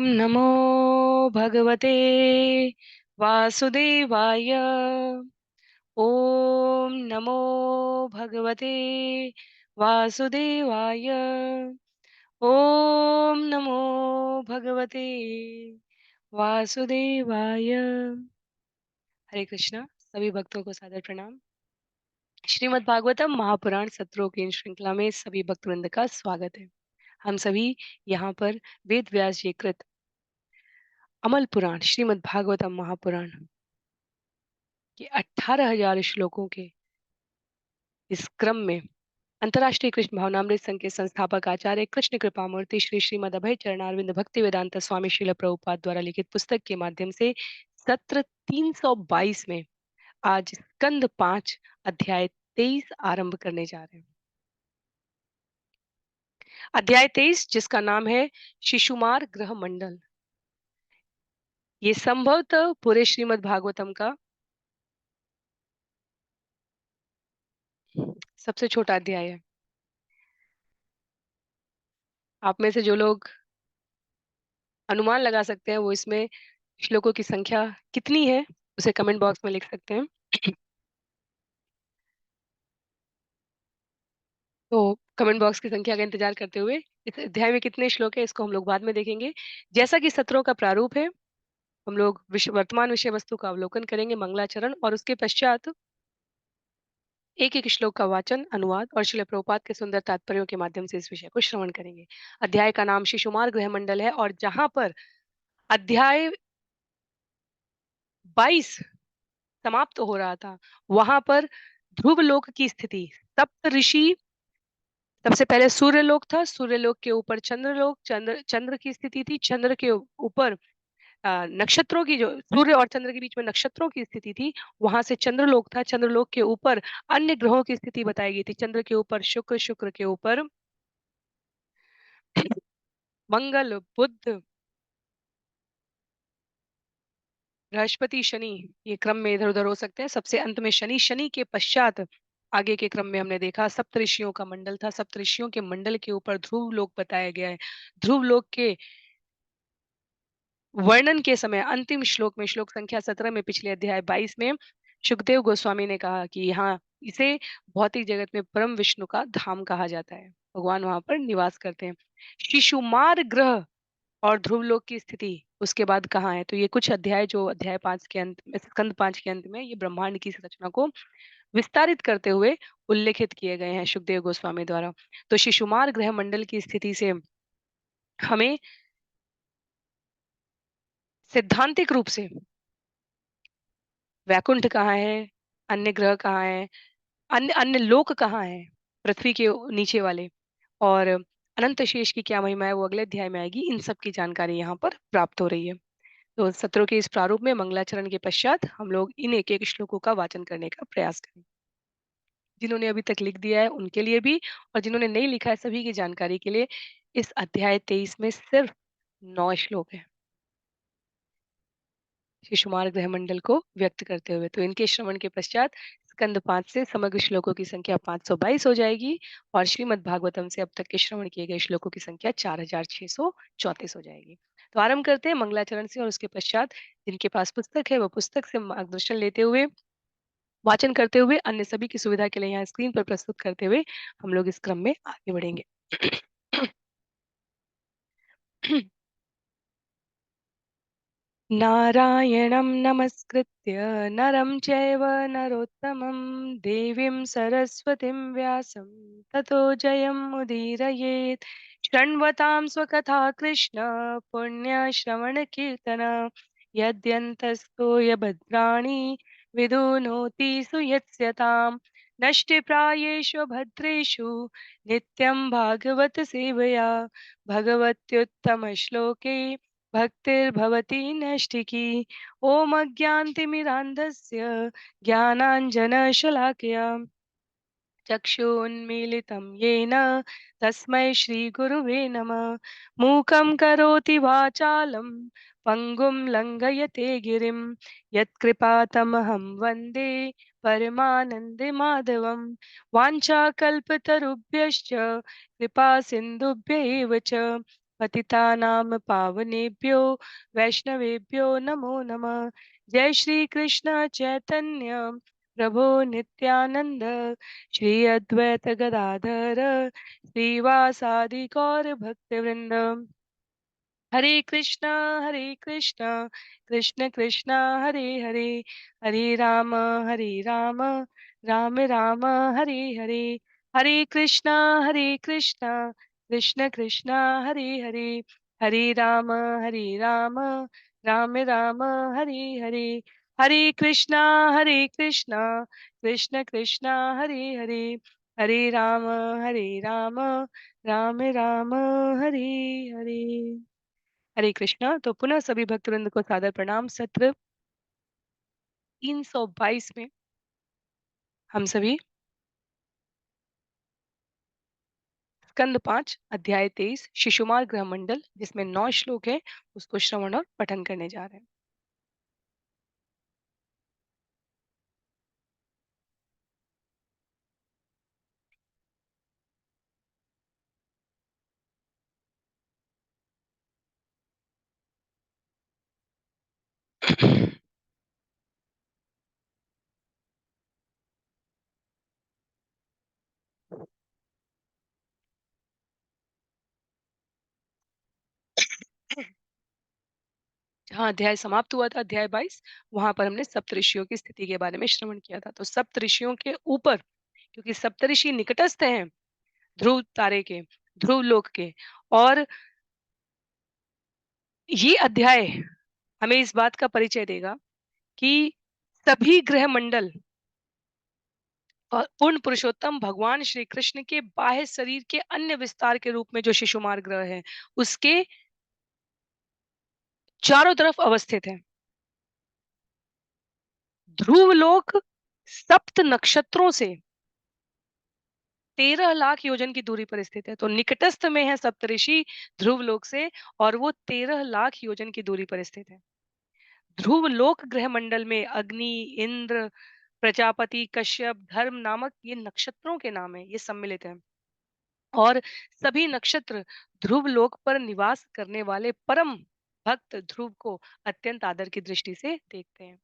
ॐ नमो भगवते वासुदेवाय। ॐ नमो भगवते वासुदेवाय। ॐ नमो भगवते वासुदेवाय। हरे कृष्णा। सभी भक्तों को सादर प्रणाम। श्रीमद् भागवतम महापुराण सत्रों की इन श्रृंखला में सभी भक्तवृंद का स्वागत है। हम सभी यहाँ पर वेद व्यास जी कृत अमल पुराण श्रीमद् भागवतम महापुराण के 18,000 श्लोकों के इस क्रम में अंतर्राष्ट्रीय कृष्ण भावनामृत संघ के संस्थापक आचार्य कृष्ण कृपामूर्ति श्री श्रीमद अभय चरणारविंद भक्ति वेदांत स्वामी श्रील प्रभुपाद द्वारा लिखित पुस्तक के माध्यम से सत्र 322 में आज स्कंद 5 अध्याय 23 आरंभ करने जा रहे हैं। अध्याय 23 जिसका नाम है शिशुमार ग्रह मंडल। ये संभवतः पूरे श्रीमद् भागवतम का सबसे छोटा अध्याय है। आप में से जो लोग अनुमान लगा सकते हैं वो इसमें श्लोकों की संख्या कितनी है उसे कमेंट बॉक्स में लिख सकते हैं। तो कमेंट बॉक्स की संख्या का इंतजार करते हुए इस अध्याय में कितने श्लोक है इसको हम लोग बाद में देखेंगे। जैसा कि सत्रों का प्रारूप है, हम लोग वर्तमान विषय वस्तु का अवलोकन करेंगे, मंगलाचरण, और उसके पश्चात एक एक श्लोक का वाचन, अनुवाद और श्रील प्रभुपाद के सुंदर तात्पर्यों के माध्यम से इस विषय को श्रवण करेंगे। अध्याय का नाम शिशुमार गृह मंडल है और जहां पर अध्याय 22 समाप्त हो रहा था वहां पर ध्रुव लोक की स्थिति, सप्त ऋषि, सबसे पहले सूर्य लोक था, सूर्य लोक के ऊपर चंद्र लोक, चंद्र की स्थिति थी, चंद्र के ऊपर नक्षत्रों की, जो सूर्य और चंद्र के बीच में नक्षत्रों की स्थिति थी, वहां से चंद्रलोक था, चंद्रलोक के ऊपर अन्य ग्रहों की स्थिति बताई गई थी। चंद्र के ऊपर शुक्र, शुक्र के ऊपर मंगल, बुध, बृहस्पति, शनि, ये क्रम में इधर उधर हो सकते हैं। सबसे अंत में शनि, शनि के पश्चात आगे के क्रम में हमने देखा सप्तऋषियों का मंडल था। सप्तऋषियों के मंडल के ऊपर ध्रुव लोक बताया गया है। ध्रुव लोक के वर्णन के समय अंतिम श्लोक में, श्लोक संख्या 17 में, पिछले अध्याय 22 में सुखदेव गोस्वामी ने कहा कि यहाँ इसे भौतिक जगत में परम विष्णु का धाम कहा जाता है, भगवान वहां पर निवास करते हैं। शिशुमार ग्रह और ध्रुवलोक की स्थिति उसके बाद कहाँ है, तो ये कुछ अध्याय जो अध्याय 5 के अंत में, स्कंद 5 के अंत में, ये ब्रह्मांड की संरचना को विस्तारित करते हुए उल्लेखित किए गए हैं सुखदेव गोस्वामी द्वारा। तो शिशुमार ग्रह मंडल की स्थिति से हमें सिद्धांतिक रूप से वैकुंठ कहाँ है, अन्य ग्रह कहाँ है, अन्य अन्य लोक कहाँ है, पृथ्वी के नीचे वाले, और अनंत शेष की क्या महिमा है वो अगले अध्याय में आएगी। इन सब की जानकारी यहाँ पर प्राप्त हो रही है। तो सत्रों के इस प्रारूप में मंगलाचरण के पश्चात हम लोग इन एक एक श्लोकों का वाचन करने का प्रयास करें। जिन्होंने अभी तक लिख दिया है उनके लिए भी, और जिन्होंने नहीं लिखा है सभी की जानकारी के लिए, इस अध्याय 23 में सिर्फ 9 श्लोक है शिशुमार ग्रह मंडल को व्यक्त करते हुए। तो इनके श्रवण के पश्चात स्कंद 5 से समग्र श्लोकों की संख्या 522 हो जाएगी और श्रीमद् भागवतम से अब तक के श्रवण किए गए श्लोकों की संख्या 4634 हो जाएगी। तो आरंभ करते हैं मंगलाचरण से, और उसके पश्चात जिनके पास पुस्तक है वो पुस्तक से मार्गदर्शन लेते हुए, वाचन करते हुए, अन्य सभी की सुविधा के लिए यहाँ स्क्रीन पर प्रस्तुत करते हुए हम लोग इस क्रम में आगे बढ़ेंगे। नारायणं नमस्कृत्य नरं चैव नरोत्तमं देवीं सरस्वतीं व्यासं ततो जयमुदीरयेत्। शृण्वतां स्वकथा कृष्ण पुण्यश्रवणकीर्तन यद्यन्तस्तो भद्राणि विदुनोति सुयत्स्यताम्। नष्टिप्रायेषु भद्रेषु नित्यं भागवत सेवया भगवत्युत्तमश्लोके भक्तिर्भवति नैष्ठिकी। ॐ अज्ञानतिमिरान्धस्य ज्ञानाञ्जनशलाकया चक्षुन्मीलितं येन तस्मै श्रीगुरुवे नमः। मूकं करोति वाचालं पङ्गुं लङ्घयते गिरिं यत्कृपातमहं वन्दे परमानन्दमाधवं। वाञ्छाकल्पतरुभ्यश्च कृपा सिन्धुभ्य एव च पतितानां पावनेभ्यो वैष्णवेभ्यो नमो नमः। जय श्री कृष्ण चैतन्य प्रभु नित्यानंद, श्री अद्वैत गदाधर श्रीवासादि गौर भक्तवृंद। हरे कृष्णा कृष्ण कृष्णा हरे हरे, हरे राम राम राम हरे हरे। हरे कृष्णा कृष्ण कृष्णा हरे हरे, हरे राम राम राम हरे हरे। हरे कृष्णा कृष्ण कृष्णा हरे हरे, हरे राम राम राम हरे हरे। हरे कृष्णा। तो पुनः सभी भक्तवृंद को सादर प्रणाम। सत्र 322 में हम सभी स्कंद 5 अध्याय 23 शिशुमार गृह मंडल, जिसमें 9 श्लोक है, उसको श्रवण और पठन करने जा रहे हैं। जहाँ अध्याय समाप्त हुआ था, अध्याय 22, वहां पर हमने सप्तऋषियों की स्थिति के बारे में श्रवण किया था। तो सप्तऋषियों के ऊपर, क्योंकि सप्तऋषि निकटस्थ हैं ध्रुव तारे के, ध्रुव लोक के, और ये अध्याय हमें इस बात का परिचय देगा कि सभी ग्रह मंडल पूर्ण पुरुषोत्तम भगवान श्री कृष्ण के बाह्य शरीर के अन्य विस्तार के रूप में जो शिशुमार ग्रह है, उसके चारों तरफ अवस्थित है। ध्रुव लोक सप्त नक्षत्रों से 13 लाख योजन की दूरी पर स्थित है। तो निकटस्थ में है सप्तऋषि ध्रुव लोक से, और वो 13 लाख योजन की दूरी पर स्थित है। ध्रुव लोक ग्रह मंडल में अग्नि, इंद्र, प्रजापति, कश्यप, धर्म नामक ये नक्षत्रों के नाम है, ये सम्मिलित है। और सभी नक्षत्र ध्रुव लोक पर निवास करने वाले परम भक्त ध्रुव को अत्यंत आदर की दृष्टि से देखते हैं।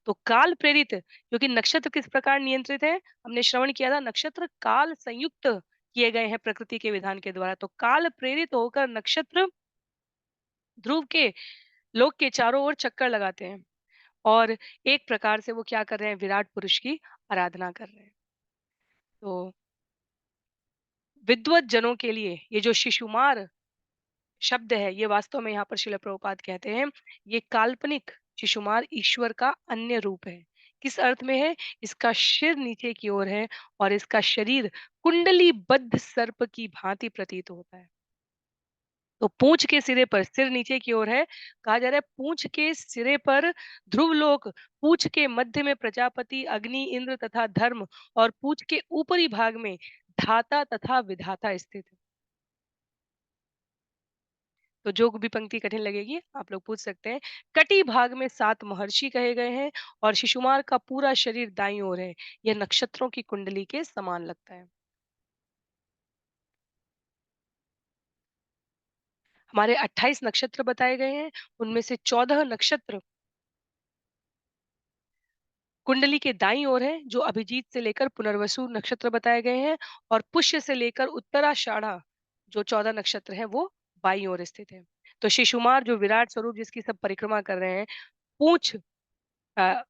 तो काल प्रेरित, क्योंकि नक्षत्र किस प्रकार नियंत्रित है, हमने श्रवण किया था, नक्षत्र काल संयुक्त किए गए हैं प्रकृति के विधान के द्वारा। तो काल प्रेरित होकर नक्षत्र ध्रुव के लोक के चारों ओर चक्कर लगाते हैं, और एक प्रकार से वो क्या कर रहे हैं, विराट पुरुष की आराधना कर रहे हैं। तो विद्वत जनों के लिए ये जो शिशुमार शब्द है, ये वास्तव में यहाँ पर शिला प्रभुपाद कहते हैं, ये काल्पनिक शिशुमार ईश्वर का अन्य रूप है। किस अर्थ में है? इसका सिर नीचे की ओर है, और इसका शरीर कुंडली बद्ध सर्प की भांति प्रतीत होता है। तो पूंछ के सिरे पर, सिर नीचे की ओर है, कहा जा रहा है पूंछ के सिरे पर ध्रुव लोक, पूंछ के मध्य में प्रजापति, अग्नि, इंद्र तथा धर्म, और पूंछ के ऊपरी भाग में धाता तथा विधाता स्थित है। तो जो भी पंक्ति कठिन लगेगी आप लोग पूछ सकते हैं। कटी भाग में 7 महर्षि कहे गए हैं, और शिशुमार का पूरा शरीर दाईं ओर है। यह नक्षत्रों की कुंडली के समान लगता है। हमारे 28 नक्षत्र बताए गए हैं, उनमें से 14 नक्षत्र कुंडली के दाईं ओर है, जो अभिजीत से लेकर पुनर्वसु नक्षत्र बताए गए हैं, और पुष्य से लेकर उत्तराषाढ़ा जो 14 नक्षत्र हैं वो बाईं ओर स्थित है। तो शिशुमार जो विराट स्वरूप जिसकी सब परिक्रमा कर रहे हैं, पूंछ अ,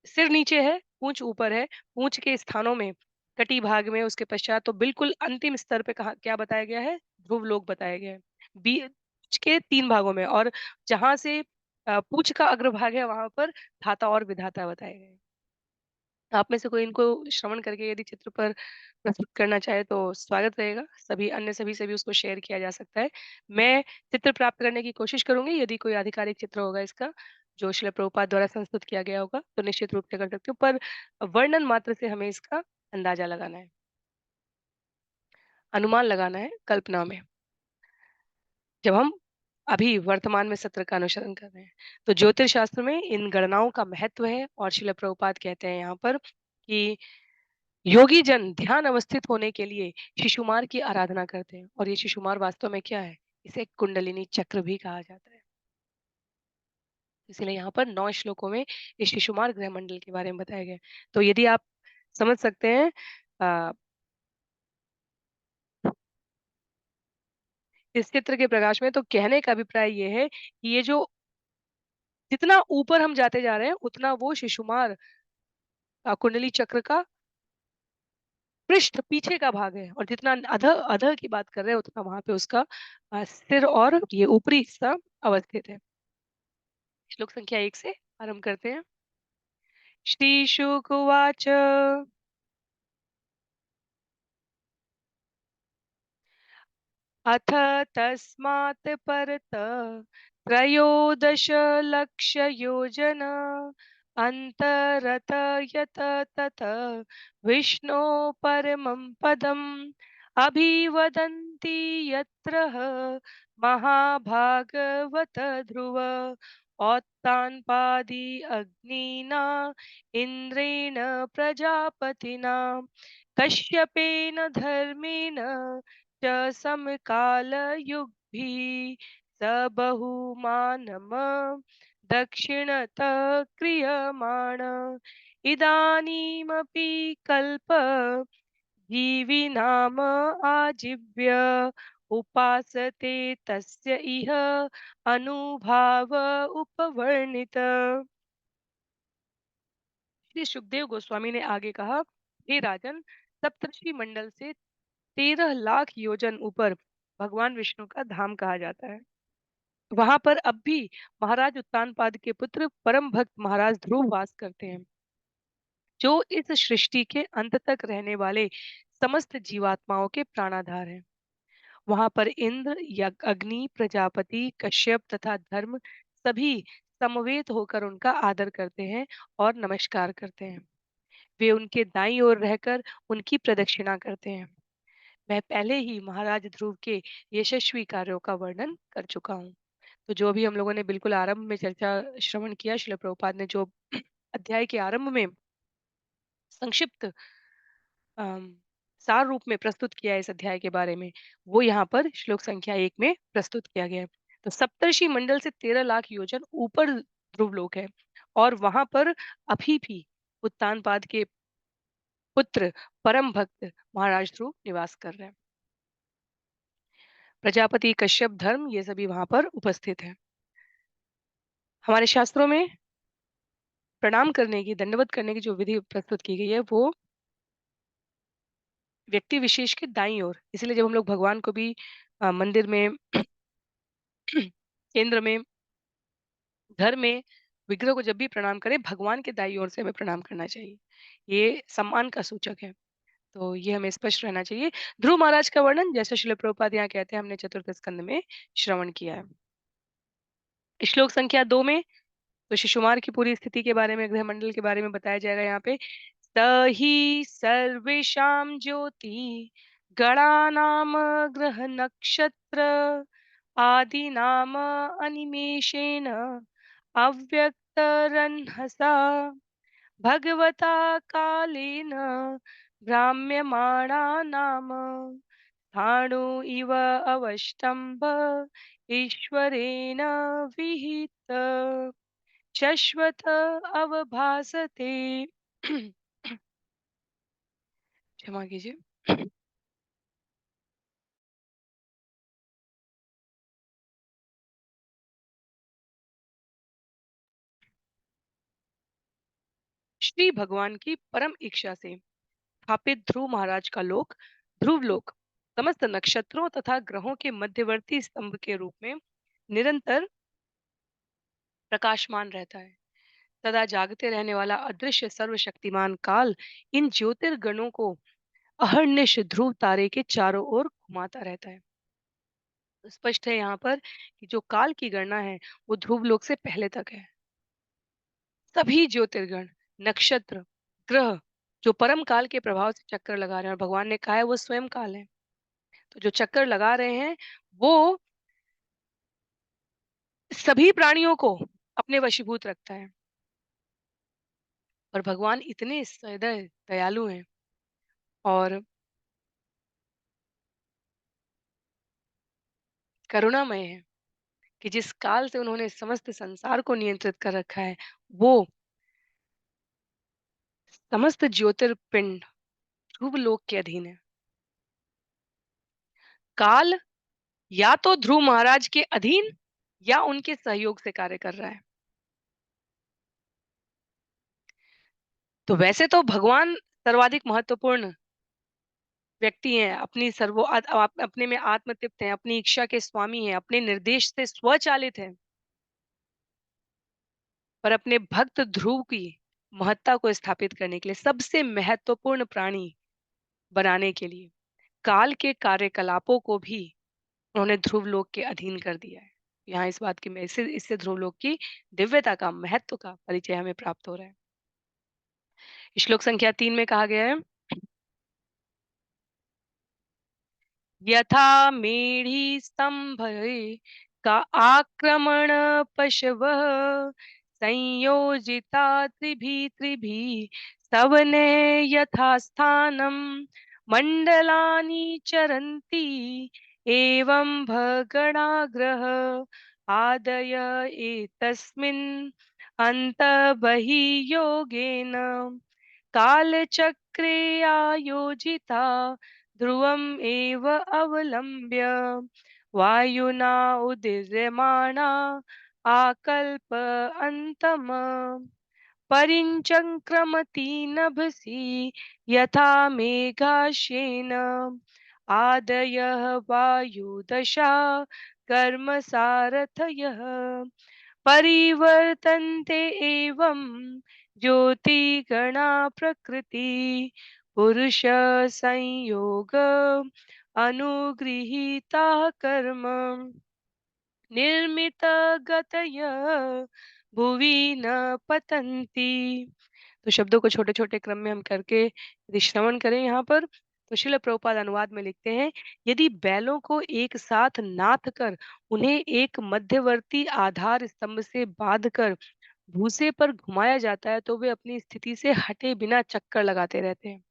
सिर नीचे है, पूंछ ऊपर है, पूंछ के स्थानों में कटी भाग में, उसके पश्चात तो बिल्कुल अंतिम स्तर पे कहा क्या बताया गया है, ध्रुव लोक बताया गया है। पूंछ के 3 भागों में, और जहां से पूंछ का अग्रभाग है वहां पर धाता और विधाता बताए गए हैं। आप में से कोई इनको श्रवण करके यदि चित्र पर प्रस्तुत करना चाहे तो स्वागत रहेगा। सभी से भी उसको शेयर किया जा सकता है। मैं चित्र प्राप्त करने की कोशिश करूँगी, यदि कोई आधिकारिक चित्र होगा इसका, जो श्रील प्रभुपाद द्वारा संस्तुत किया गया होगा, तो निश्चित रूप से कर सकती हूँ, पर वर्णन मात्र से हमें इसका अंदाजा लगाना है, अनुमान लगाना है कल्पना में। जब हम अभी वर्तमान में सत्र का अनुसरण कर रहे हैं, तो ज्योतिष शास्त्र में इन गणनाओं का महत्व है, और श्रील प्रभुपाद कहते हैं यहाँ पर कि योगी जन ध्यान अवस्थित होने के लिए शिशुमार की आराधना करते हैं। और ये शिशुमार वास्तव में क्या है? इसे कुंडलिनी चक्र भी कहा जाता है। इसलिए यहाँ पर 9 श्लोकों में इस शिशुमार ग्रह मंडल के बारे में बताया गया है। तो यदि आप समझ सकते हैं अ, इस चित्र के प्रकाश में, तो कहने का अभिप्राय ये है कि ये जो जितना ऊपर हम जाते जा रहे हैं, उतना वो शिशुमार कुंडली चक्र का पृष्ठ पीछे का भाग है, और जितना अधः अधः की बात कर रहे हैं, उतना वहाँ पे उसका सिर और ये ऊपरी हिस्सा अवस्थित है। श्लोक संख्या 1 से आरंभ करते हैं। श्रीशुक उवाच अथ तस्मात् परत त्रयोदशलक्षयोजन अन्तरत यत तत विष्णो परमं पदम् अभिवदन्ति यत्र महाभागवत ध्रुव औत्तान्पादि अग्निना इन्द्रेण प्रजापतिना कश्यपेन धर्मेण च समकालयुग्भिः स बहुमानम दक्षिणतः क्रियमाण इदानीमपि कल्प जीविनाम आजीव्य उपासते तस्य इह अनुभाव उपवर्णित। श्री सुखदेव गोस्वामी ने आगे कहा, हे राजन, सप्तर्षि मंडल से 13 लाख योजन ऊपर भगवान विष्णु का धाम कहा जाता है। वहां पर अब भी महाराज उत्तानपाद के पुत्र परम भक्त महाराज ध्रुव वास करते हैं, जो इस सृष्टि के अंत तक रहने वाले समस्त जीवात्माओं के प्राणाधार हैं। वहां पर इंद्र, यज्ञ, अग्नि, प्रजापति, कश्यप तथा धर्म सभी समवेत होकर उनका आदर करते हैं और नमस्कार करते हैं। वे उनके दाईं ओर रहकर उनकी प्रदक्षिणा करते हैं। मैं पहले ही महाराज ध्रुव के यशस्वी कार्यों का वर्णन कर चुका हूँ। तो जो भी हम लोगों ने बिल्कुल आरंभ में चर्चा श्रवण किया, श्रील प्रभुपाद ने जो अध्याय के आरंभ में संक्षिप्त अम, सार रूप में प्रस्तुत किया है इस अध्याय के बारे में, वो यहाँ पर श्लोक संख्या 1 में प्रस्तुत किया गया है। तो सप्तर्षि मंडल से 13 लाख योजन ऊपर ध्रुव लोक है, और वहां पर अभी भी उत्तानपाद के पुत्र परम भक्त महाराज ध्रुव निवास कर रहे हैं। प्रजापति, कश्यप, धर्म ये सभी वहां पर उपस्थित हैं। हमारे शास्त्रों में प्रणाम करने की, दंडवत करने की जो विधि प्रस्तुत की गई है, वो व्यक्ति विशेष के दाईं ओर। इसलिए जब हम लोग भगवान को भी मंदिर में, केंद्र में, घर में विग्रह को जब भी प्रणाम करें, भगवान के दाईं ओर से हमें प्रणाम करना चाहिए। ये सम्मान का सूचक है। तो ये हमें स्पष्ट रहना चाहिए। ध्रुव महाराज का वर्णन, जैसे श्रील प्रभुपाद यहाँ कहते हैं, हमने चतुर्थ स्कंद में श्रवण किया है। श्लोक संख्या 2 में तो शिशुमार की पूरी स्थिति के बारे में, ग्रह मंडल के बारे में बताया जाएगा यहाँ पे। स ही सर्वेषां ज्योति गणानाम ग्रह नक्षत्र आदीनाम अनिमेषेण अव्यक्तरन्हसा भगवता कालेन भ्राम्यमाणा नाम स्थाणु इव अवष्टम्भ ईश्वरेण विहित शश्वत अवभासते। क्षमा कीजिए। श्री भगवान की परम इच्छा से स्थापित ध्रुव महाराज का लोक, ध्रुव लोक, समस्त नक्षत्रों तथा ग्रहों के मध्यवर्ती स्तंभ के रूप में निरंतर प्रकाशमान रहता है। सदा जागते रहने वाला अदृश्य सर्वशक्तिमान काल इन ज्योतिर्गणों को अहर्निश ध्रुव तारे के चारों ओर घुमाता रहता है। तो स्पष्ट है यहाँ पर कि जो काल की गणना है, वो ध्रुव लोक से पहले तक है। सभी ज्योतिर्गण, नक्षत्र, ग्रह जो परम काल के प्रभाव से चक्कर लगा रहे हैं, और भगवान ने कहा है वो स्वयं काल है, तो जो चक्कर लगा रहे हैं, वो सभी प्राणियों को अपने वशीभूत रखता है। और भगवान इतने सदैव दयालु हैं, और करुणामय है कि जिस काल से उन्होंने समस्त संसार को नियंत्रित कर रखा है, वो समस्त ज्योतिर्पिंड ध्रुव लोक के अधीन है। काल या तो ध्रुव महाराज के अधीन या उनके सहयोग से कार्य कर रहा है। तो वैसे तो भगवान सर्वाधिक महत्वपूर्ण व्यक्ति हैं, अपनी अपने में आत्मतृप्त हैं, अपनी इच्छा के स्वामी हैं, अपने निर्देश से स्वचालित हैं। पर अपने भक्त ध्रुव की महत्ता को स्थापित करने के लिए सबसे महत्वपूर्ण प्राणी बनाने के लिए काल के कार्यकलापों को भी उन्होंने ध्रुव लोक के अधीन कर दिया है। यहाँ इस बात की में इससे इससे ध्रुव लोक की दिव्यता का महत्व का परिचय हमें प्राप्त हो रहा है। श्लोक संख्या 3 में कहा गया है, यथा मेढ़ी स्तंभे का आक्रमण पशवः संयोजिता त्रिभी त्रिभी सवने यथा स्थानम मंडलानि चरन्ति एवं भगणाग्रह आदय एतस्मिन् अन्तर्बहिः योगेन कालचक्रे आयोजिता ध्रुवम् एव अवलम्ब्य वायुना उदीर्यमाणा आकल्प अन्तम परिचक्रमति नभसि यथा मेघाश्येन आदयः वायुदशा कर्मसारथयः परिवर्तन्ते एवं ज्योतिगणा प्रकृति पुरुष संयोग अनुगृहीता कर्म निर्मित गतय भुवि न पतन्ति। तो शब्दों को छोटे छोटे क्रम में हम करके यदि श्रवण करें यहाँ पर, तो शिल प्रभुपाद अनुवाद में लिखते हैं, यदि बैलों को एक साथ नाथ कर उन्हें एक मध्यवर्ती आधार स्तंभ से बांध कर भूसे पर घुमाया जाता है तो वे अपनी स्थिति से हटे बिना चक्कर लगाते रहते हैं।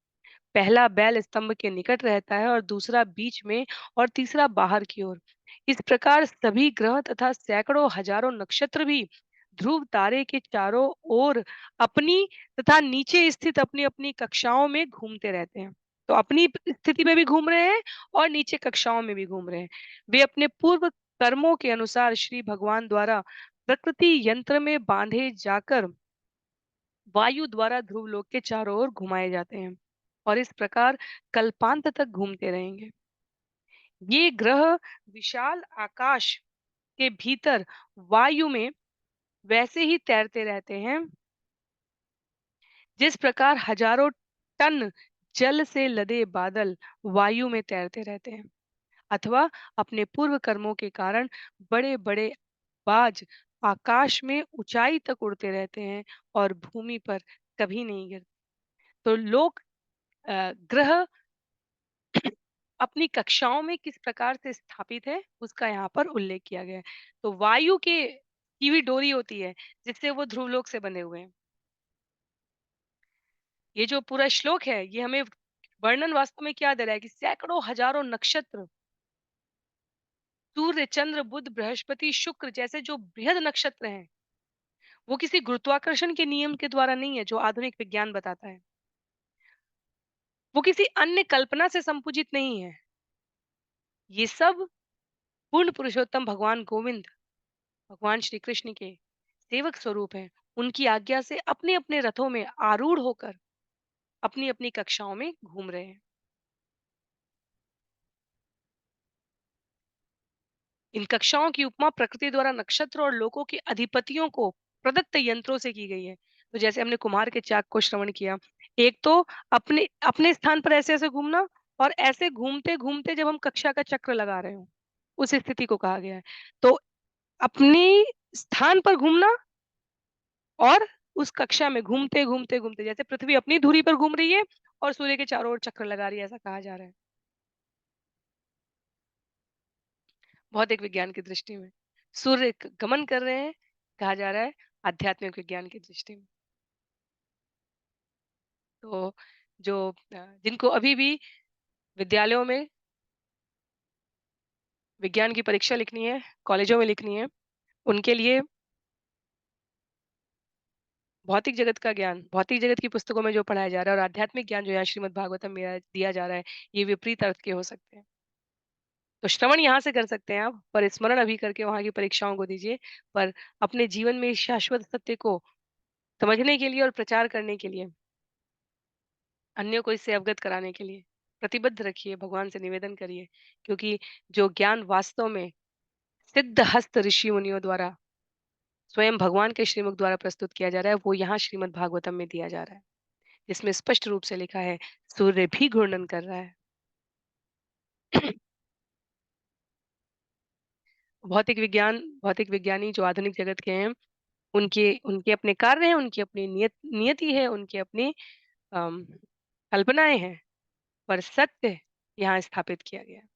पहला बैल स्तंभ के निकट रहता है और दूसरा बीच में और तीसरा बाहर की ओर। इस प्रकार सभी ग्रह तथा सैकड़ों हजारों नक्षत्र भी ध्रुव तारे के चारों ओर अपनी तथा नीचे स्थित अपनी अपनी कक्षाओं में घूमते रहते हैं। तो अपनी स्थिति में भी घूम रहे हैं और नीचे कक्षाओं में भी घूम रहे हैं। वे अपने पूर्व कर्मों के अनुसार श्री भगवान द्वारा प्रकृति यंत्र में बांधे जाकर वायु द्वारा ध्रुव लोक के चारों ओर घुमाए जाते हैं और इस प्रकार कल्पांत तक घूमते रहेंगे। ये ग्रह विशाल आकाश के भीतर वायु में वैसे ही तैरते रहते हैं जिस प्रकार हजारों टन जल से लदे बादल वायु में तैरते रहते हैं, अथवा अपने पूर्व कर्मों के कारण बड़े बड़े बाज आकाश में ऊंचाई तक उड़ते रहते हैं और भूमि पर कभी नहीं गिरते। तो लोग ग्रह अपनी कक्षाओं में किस प्रकार से स्थापित है उसका यहाँ पर उल्लेख किया गया है। तो वायु के की भी डोरी होती है जिससे वो ध्रुवलोक से बंधे हुए हैं। ये जो पूरा श्लोक है ये हमें वर्णन वास्तव में क्या दे रहा है कि सैकड़ों हजारों नक्षत्र, सूर्य, चंद्र, बुध, बृहस्पति, शुक्र जैसे जो बृहद नक्षत्र हैं, वो किसी गुरुत्वाकर्षण के नियम के द्वारा नहीं है जो आधुनिक विज्ञान बताता है। वो किसी अन्य कल्पना से संपूजित नहीं है। ये सब पूर्ण पुरुषोत्तम भगवान गोविंद, भगवान श्री कृष्ण के सेवक स्वरूप हैं। उनकी आज्ञा से अपने अपने रथों में आरूढ़ होकर अपनी अपनी कक्षाओं में घूम रहे हैं। इन कक्षाओं की उपमा प्रकृति द्वारा नक्षत्र और लोकों के अधिपतियों को प्रदत्त यंत्रों से की गई है। तो जैसे हमने कुम्हार के चाक को श्रवण किया, एक तो अपने अपने स्थान पर ऐसे ऐसे घूमना और ऐसे घूमते घूमते जब हम कक्षा का चक्र लगा रहे हो उस स्थिति को कहा गया है। तो अपनी स्थान पर घूमना और उस कक्षा में घूमते घूमते घूमते जैसे पृथ्वी अपनी धुरी पर घूम रही है और सूर्य के चारों ओर चक्कर लगा रही है, ऐसा कहा जा रहा है भौतिक विज्ञान की दृष्टि में। सूर्य गमन कर रहे हैं, कहा जा रहा है आध्यात्मिक विज्ञान की दृष्टि में। तो जो जिनको अभी भी विद्यालयों में विज्ञान की परीक्षा लिखनी है, कॉलेजों में लिखनी है, उनके लिए भौतिक जगत का ज्ञान, भौतिक जगत की पुस्तकों में जो पढ़ाया जा रहा है और आध्यात्मिक ज्ञान जो यहाँ श्रीमद् भागवतम में दिया जा रहा है, ये विपरीत अर्थ के हो सकते हैं। तो श्रवण यहाँ से कर सकते हैं आप, पर स्मरण अभी करके वहाँ की परीक्षाओं को दीजिए। पर अपने जीवन में इस शाश्वत सत्य को समझने के लिए और प्रचार करने के लिए, अन्यों को इससे अवगत कराने के लिए प्रतिबद्ध रखिए, भगवान से निवेदन करिए। क्योंकि जो ज्ञान वास्तव में सिद्धहस्त ऋषि मुनियों द्वारा, स्वयं भगवान के श्रीमुख द्वारा प्रस्तुत किया जा रहा है, वो यहाँ श्रीमद् भागवतम में दिया जा रहा है। जिसमें स्पष्ट रूप से लिखा है, सूर्य भी घूर्णन कर रहा है। भौतिक विज्ञानी जो आधुनिक जगत के हैं, उनके उनके अपने कार्य हैं, उनकी अपनी नियति है, उनकी अपनी अम, कल्पनाएँ हैं, पर सत्य यहाँ स्थापित किया गया है।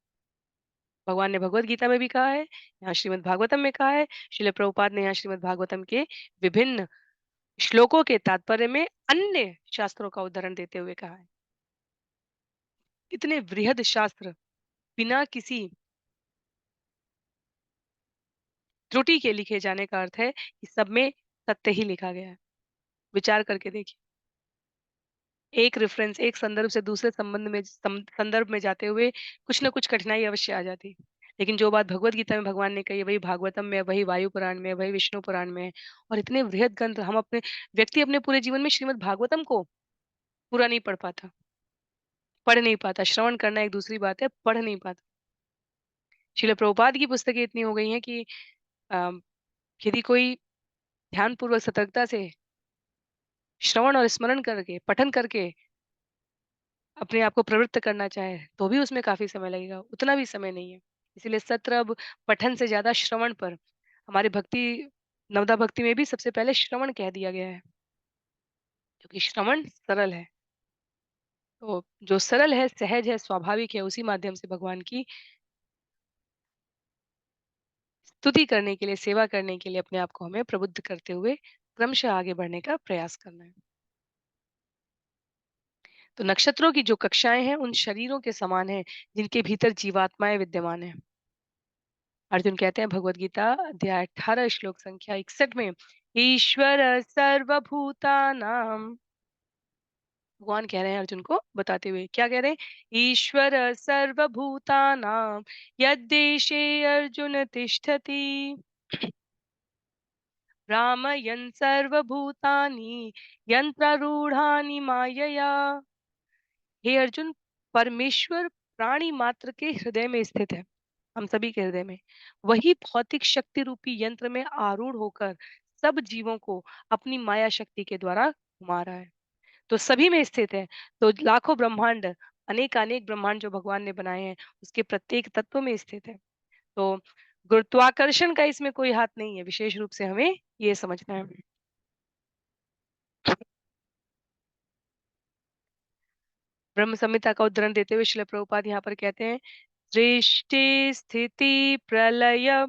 भगवान ने भगवद गीता में भी कहा है, यहाँ श्रीमद् भागवतम में कहा है, श्रील प्रभुपाद ने यहाँ श्रीमद् भागवतम के विभिन्न श्लोकों के तात्पर्य में अन्य शास्त्रों का उदाहरण देते हुए कहा है। इतने वृहद शास्त्र बिना किसी त्रुटि के लिखे जाने का अर्थ है कि सब में सत्य ही लिखा गया है। विचार करके देखिए। एक संदर्भ से दूसरे संदर्भ में जाते हुए कुछ न कुछ कठिनाई अवश्य आ जाती। लेकिन जो बात भगवद गीता में भगवान ने कही है, वही भागवतम में, वही वायु पुराण में, वही विष्णु पुराण में है। और इतने वृहद ग्रंथ हम अपने व्यक्ति अपने पूरे जीवन में श्रीमद् भागवतम को पूरा नहीं पढ़ पाता, पढ़ नहीं पाता। श्रवण करना एक दूसरी बात है, पढ़ नहीं पाता। श्रील प्रभुपाद की पुस्तकें इतनी हो गई हैं कि अ, यदि कोई ध्यानपूर्वक सतर्कता से श्रवण और स्मरण करके, पठन करके अपने आप को प्रवृत्त करना चाहे, तो भी उसमें काफ़ी समय लगेगा, उतना भी समय नहीं है। इसीलिए सत्र अब पठन से ज़्यादा श्रवण पर हमारी नवदा भक्ति में भी सबसे पहले श्रवण कह दिया गया है, क्योंकि श्रवण सरल है। तो जो सरल है, सहज है, स्वाभाविक है, उसी माध्यम से भगवान की स्तुति करने के लिए, सेवा करने के लिए अपने आप को हमें प्रबुद्ध करते हुए क्रमशः आगे बढ़ने का प्रयास करना है। तो नक्षत्रों की जो कक्षाएँ हैं, उन शरीरों के समान हैं, जिनके भीतर जीवात्माएँ विद्यमान हैं। अर्जुन कहते हैं भगवद गीता अध्याय 18 श्लोक संख्या 61 में, ईश्वर सर्वभूतानां, भगवान कह रहे हैं अर्जुन को बताते हुए, क्या कह रहे हैं? ईश्वर सर्वभूतानां यद्देशे अर्जुन तिष्ठति भ्रामयन् सर्वभूतानि यन्त्रारूढ़ानि मायया। हे अर्जुन, परमेश्वर प्राणी मात्र के हृदय में स्थित है, हम सभी के हृदय में। वही भौतिक शक्ति रूपी यंत्र में आरूढ़ होकर सब जीवों को अपनी माया शक्ति के द्वारा घुमा रहा है। तो सभी में स्थित है। तो लाखों ब्रह्मांड, अनेक ब्रह्मांड जो भगवान ने बनाए हैं, उसके प्रत्येक तत्व में स्थित है। तो गुरुत्वाकर्षण का इसमें कोई हाथ नहीं है, विशेष रूप से हमें ये समझना है। ब्रह्म संहिता का उदाहरण देते हुए श्रील प्रभुपाद यहाँ पर कहते हैं, सृष्टि स्थिति प्रलय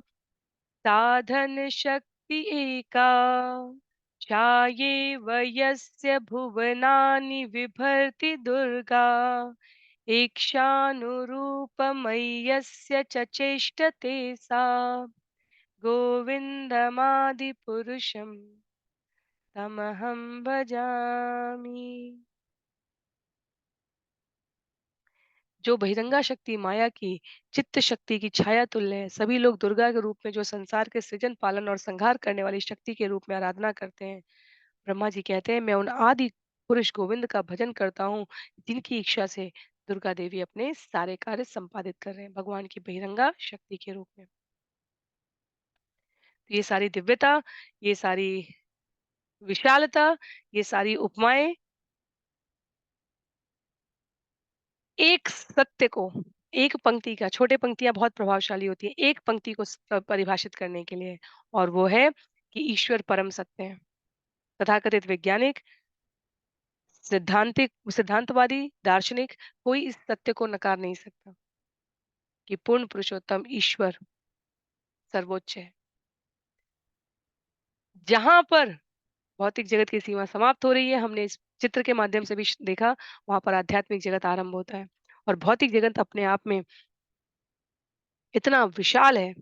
साधन शक्ति एका ध्यायेव यस्य भुवनानि बिभर्ति दुर्गा ईक्षानुरूपमय्यस्य च चेष्टते सा गोविन्दमादिपुरुषं तमहं भजामि। जो बहिरंगा शक्ति माया की चित्त शक्ति की छाया तुल्य है, सभी लोग दुर्गा के रूप में जो संसार के सृजन पालन और संहार करने वाली शक्ति के रूप में आराधना करते हैं। ब्रह्मा जी कहते हैं, मैं उन आदि पुरुष गोविंद का भजन करता हूँ, जिनकी इच्छा से दुर्गा देवी अपने सारे कार्य संपादित कर रहे हैं, भगवान की बहिरंगा शक्ति के रूप में। तो ये सारी दिव्यता, ये सारी विशालता, ये सारी उपमाएं एक सत्य को, एक पंक्ति का, छोटे पंक्तियाँ बहुत प्रभावशाली होती हैं, एक पंक्ति को परिभाषित करने के लिए, और वो है कि ईश्वर परम सत्य है। तथाकथित वैज्ञानिक, सिद्धांतवादी, दार्शनिक, कोई इस सत्य को नकार नहीं सकता कि पूर्ण पुरुषोत्तम ईश्वर सर्वोच्च है। जहाँ पर भौतिक जगत की सीमा समाप्त हो रही है, हमने इस चित्र के माध्यम से भी देखा, वहाँ पर आध्यात्मिक जगत आरंभ होता है। और भौतिक जगत अपने आप में इतना विशाल है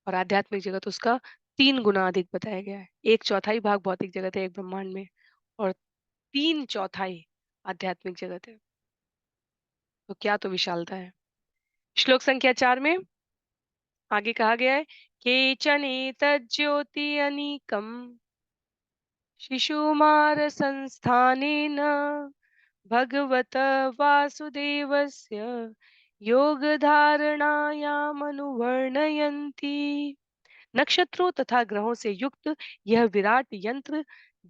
और आध्यात्मिक जगत उसका 3 गुना अधिक बताया गया है। 1/4 भाग भौतिक जगत है एक ब्रह्मांड में और 3/4 आध्यात्मिक जगत है। तो क्या तो विशालता है। श्लोक संख्या 4 में आगे कहा गया है, केचनेतज्ज्योति अनीकम् शिशुमारसंस्थानेन भगवत वासुदेवस्य योगधारणायामनुवर्णयन्ति। नक्षत्रों तथा ग्रहों से युक्त यह विराट यंत्र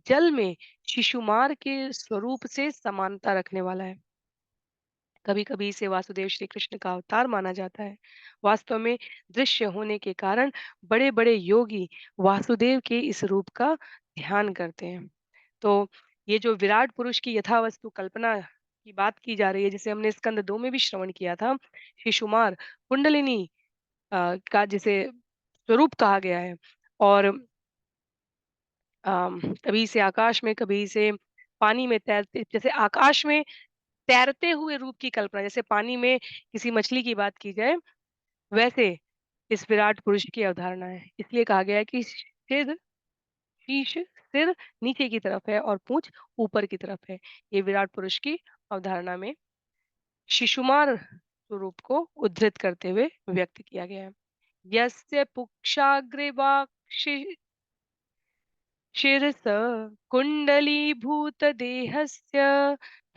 जल में शिशुमार के स्वरूप से समानता रखने वाला है। कभी-कभी इसे वासुदेव श्री कृष्ण का अवतार माना जाता है। वास्तव में दृश्य होने के कारण बड़े-बड़े योगी वासुदेव के इस रूप का ध्यान करते हैं। तो ये जो विराट पुरुष की यथावस्तु कल्पना की बात की जा रही है, जिसे हमने स्कंद 2 में भी श्रवण किया था, शिशुमार कुंडलिनी का जिसे स्वरूप कहा गया है और कभी इसे आकाश में, कभी इसे पानी में तैरते जैसे आकाश में तैरते हुए रूप की कल्पना, जैसे पानी में किसी मछली की बात की जाए, वैसे इस विराट पुरुष की अवधारणा है। इसलिए कहा गया है कि सिर नीचे की तरफ है और पूँछ ऊपर की तरफ है। ये विराट पुरुष की अवधारणा में शिशुमार स्वरूप को उद्धृत करते हुए व्यक्त किया गया है। यस्य पुक्षाग्रे वाक्षि शिरस कुण्डलीभूतदेहस्य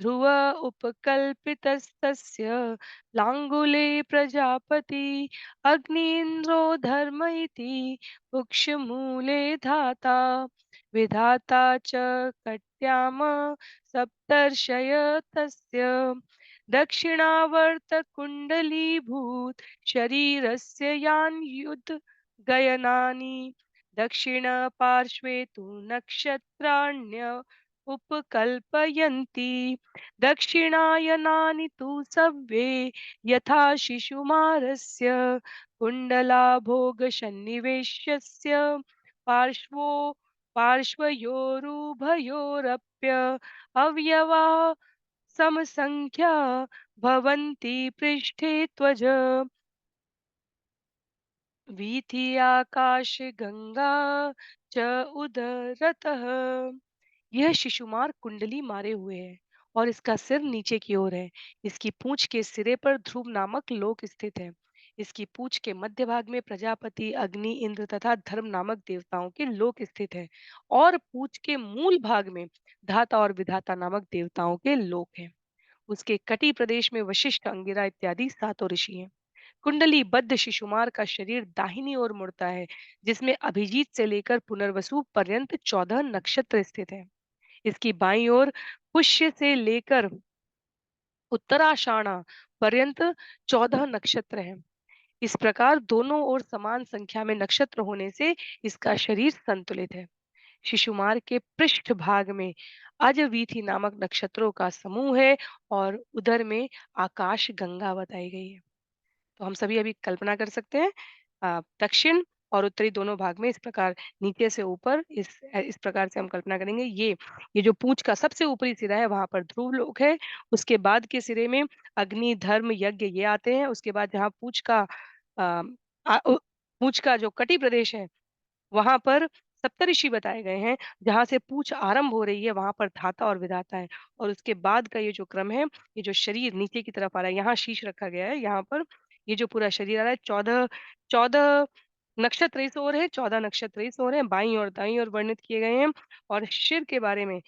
ध्रुव उपकल्पितस्तस्य लाङ्गुले प्रजापति अग्नीन्द्रो धर्म इति वृक्षमूले धाता विधाता च कट्याम सप्तर्षय तस्य दक्षिणावर्तकुण्डलीभूत शरीरस्य यान्युद् गयनानि दक्षिणपार्श्वे तु नक्षत्राण्य उपकल्पयन्ति दक्षिणायनानि तु सव्ये यथा शिशुमारस्य कुण्डलाभोगसन्निवेशस्य पार्श्वो पार्श्वयोरुभयोरप्य अवयवा समसंख्या भवन्ति पृष्ठे त्वज वीथि आकाशगंगा च उदरतः। यह शिशुमार कुंडली मारे हुए है और इसका सिर नीचे की ओर है। इसकी पूंछ के सिरे पर ध्रुव नामक लोक स्थित है। इसकी पूंछ के मध्य भाग में प्रजापति, अग्नि, इंद्र तथा धर्म नामक देवताओं के लोक स्थित है और पूंछ के मूल भाग में धाता और विधाता नामक देवताओं के लोक हैं। उसके कटी प्रदेश में वशिष्ठ, अंगिरा इत्यादि सातों ऋषि हैं। कुंडली बद्ध शिशुमार का शरीर दाहिनी ओर मुड़ता है, जिसमें अभिजीत से लेकर पुनर्वसु पर्यंत 14 नक्षत्र स्थित हैं। इसकी बाईं ओर पुष्य से लेकर उत्तराषाढ़ा पर्यंत 14 नक्षत्र हैं। इस प्रकार दोनों ओर समान संख्या में नक्षत्र होने से इसका शरीर संतुलित है। शिशुमार के पृष्ठ भाग में अजवीथी नामक नक्षत्रों का समूह है और उधर में आकाश गंगा बताई गई है। तो हम सभी अभी कल्पना कर सकते हैं दक्षिण और उत्तरी दोनों भाग में इस प्रकार नीचे से ऊपर इस प्रकार से हम कल्पना करेंगे। ये जो पूंछ का सबसे ऊपरी सिरा है वहां पर ध्रुव लोक है। उसके बाद के सिरे में अग्नि, धर्म, यज्ञ ये आते हैं। उसके बाद जहाँ अ, पूंछ का जो कटी प्रदेश है वहाँ पर सप्तऋषि बताए गए हैं, जहाँ से पूछ आरंभ हो रही है वहाँ पर धाता और विधाता है और उसके बाद का ये जो क्रम है, ये जो शरीर नीचे की तरफ आ रहा है, यहाँ शीश रखा गया है, यहाँ पर ये जो पूरा शरीर आ रहा है 14 14 नक्षत्र इस ओर है, 14 नक्षत्र इस ओर है, बाईं और दाईं ओर वर्णित किए गए हैं और शिर के बारे में,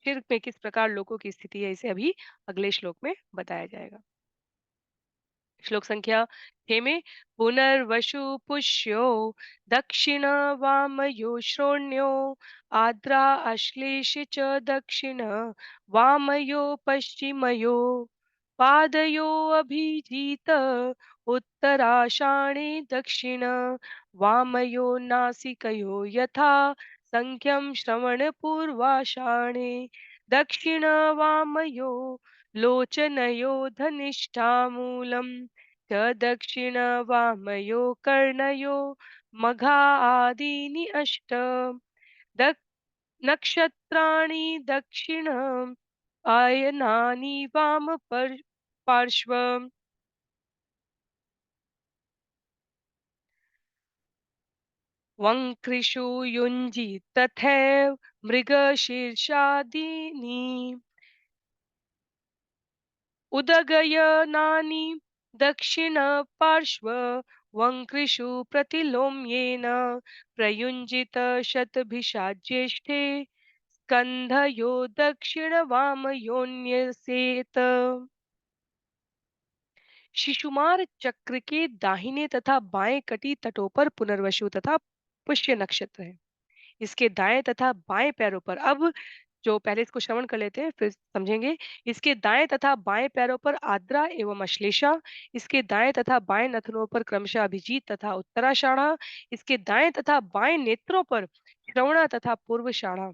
शिर में किस प्रकार लोकों की स्थिति है, इसे अभी अगले श्लोक में बताया जाएगा। श्लोक संख्या 6 में पुनर्वसु पुष्यो दक्षिण वामयो श्रोण्यो आद्रा अश्लेष च दक्षिण वामयो पश्चिमयो पादयो अभिजीत उत्तराषाणे दक्षिण वामयो नासिकयो यथा संख्यं श्रवण पूर्वाषाणे दक्षिण वामयो लोचनयो धनिष्ठामूलम् च दक्षिणवामयो कर्णयो मघा आदीनि अष्ट दक् नक्षत्राणि दक्षिण आयनानि पार्श्व वंकृषु युञ्जी तथैव मृगशीर्षादीनि उदगयनानि दक्षिणपार्श्ववङ्कृषु प्रतिलोम्येन प्रयुञ्जित शतभिषा ज्येष्ठे स्कन्धयो दक्षिणवामयोन्यसेत। शिशुमार चक्र के दाहिने तथा बाएं कटी तटों पर पुनर्वसु तथा पुष्य नक्षत्र है। इसके दाएं तथा बाएं पैरों पर, अब जो पहले इसको श्रवण कर लेते हैं फिर समझेंगे। इसके दाएं तथा बाएं पैरों पर आद्रा एवं अश्लेषा, इसके दाएं तथा बाएं नथनों पर क्रमशः अभिजीत तथा उत्तराषाढ़ा, इसके दाएं तथा बाएं नेत्रों पर श्रवणा तथा पूर्वषाढ़ा,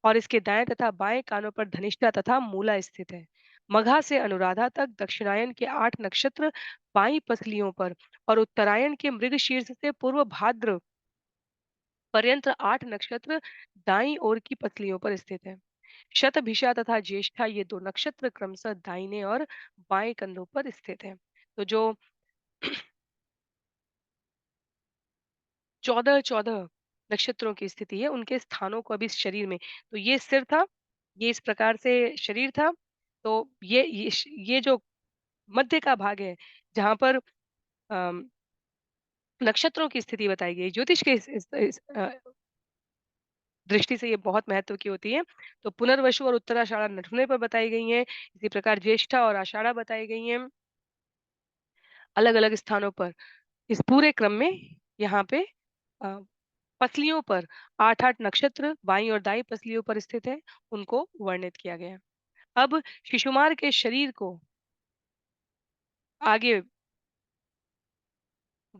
और इसके दाएं तथा बाएं कानों पर धनिष्ठा तथा मूला स्थित है। मघा से अनुराधा तक दक्षिणायन के 8 नक्षत्र बाई पसलियों पर और उत्तरायण के मृगशीर्ष से पूर्व भाद्र पर्यंत 8 नक्षत्र दाईं ओर की पसलियों पर स्थित है। शतभिषा तथा ज्येष्ठा ये 2 नक्षत्र क्रमशः दाहिने और बाएं कंधों पर स्थित है। तो जो 14-14 नक्षत्रों की स्थिति है, उनके स्थानों को अभी इस शरीर में, तो ये सिर था, ये इस प्रकार से शरीर था, तो ये जो मध्य का भाग है, जहाँ पर अम, नक्षत्रों की स्थिति बताई गई, ज्योतिष के दृष्टि से ये बहुत महत्व की होती है। तो पुनर्वसु और उत्तराषाढ़ा नठुने पर बताई गई हैं, इसी प्रकार ज्येष्ठा और आषाढ़ा बताई गई हैं, अलग-अलग स्थानों पर। इस पूरे क्रम में यहाँ पे अ, पसलियों पर 8-8 नक्षत्र बाईं और दाईं पसलियों पर स्थित हैं, उनको वर्णित किया गया है। अब शिशुमार के शरीर को आगे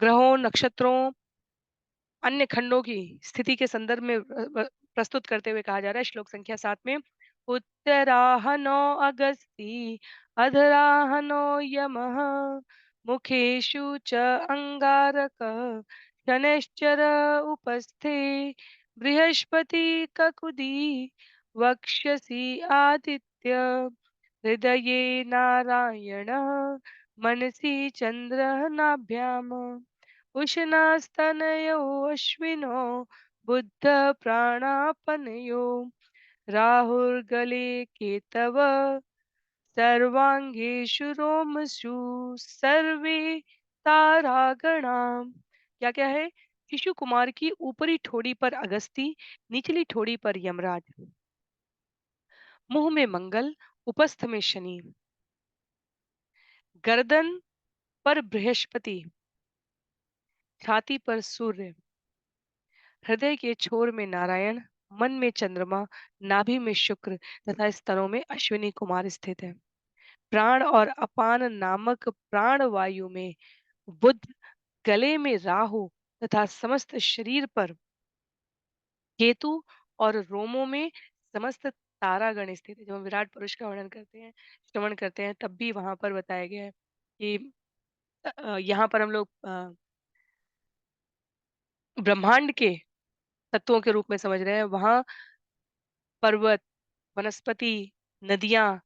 ग्रहों, नक्षत्रों, अन्य खंडों की स्थिति के संदर्भ में प्रस्तुत करते हुए कहा जा रहा है श्लोक संख्या 7 में, उत्तराहनो अगस्ती अधराहनो यमः मुखेषु च अंगारक शनैश्चर उपस्थे बृहस्पति ककुदी वक्षसि आदित्य हृदये नारायणः मनसि चन्द्रः नाभ्याम् उशनास्तनयो अश्विनो बुधप्राणापनयो राहुर्गले केतव सर्वांगेषु रोमसु सर्वे तारागणाम। क्या क्या है? शिशु कुमार की ऊपरी ठोड़ी पर अगस्ती, निचली ठोड़ी पर यमराज, मुंह में मंगल, उपस्थ में शनि, गर्दन पर बृहस्पति, छाती पर सूर्य, हृदय के छोर में नारायण, मन में चंद्रमा, नाभि में शुक्र तथा स्तनों में अश्विनी कुमार स्थित है। प्राण और अपान नामक प्राण वायु में बुध, गले में राहु तथा समस्त शरीर पर केतु और रोमों में समस्त तारागण स्थित है। जब हम विराट पुरुष का वर्णन करते हैं, श्रवण करते हैं, तब भी वहां पर बताया गया है कि यहाँ पर हम लोग ब्रह्मांड के तत्वों के रूप में समझ रहे हैं। वहां पर्वत, वनस्पति, नदियाँ,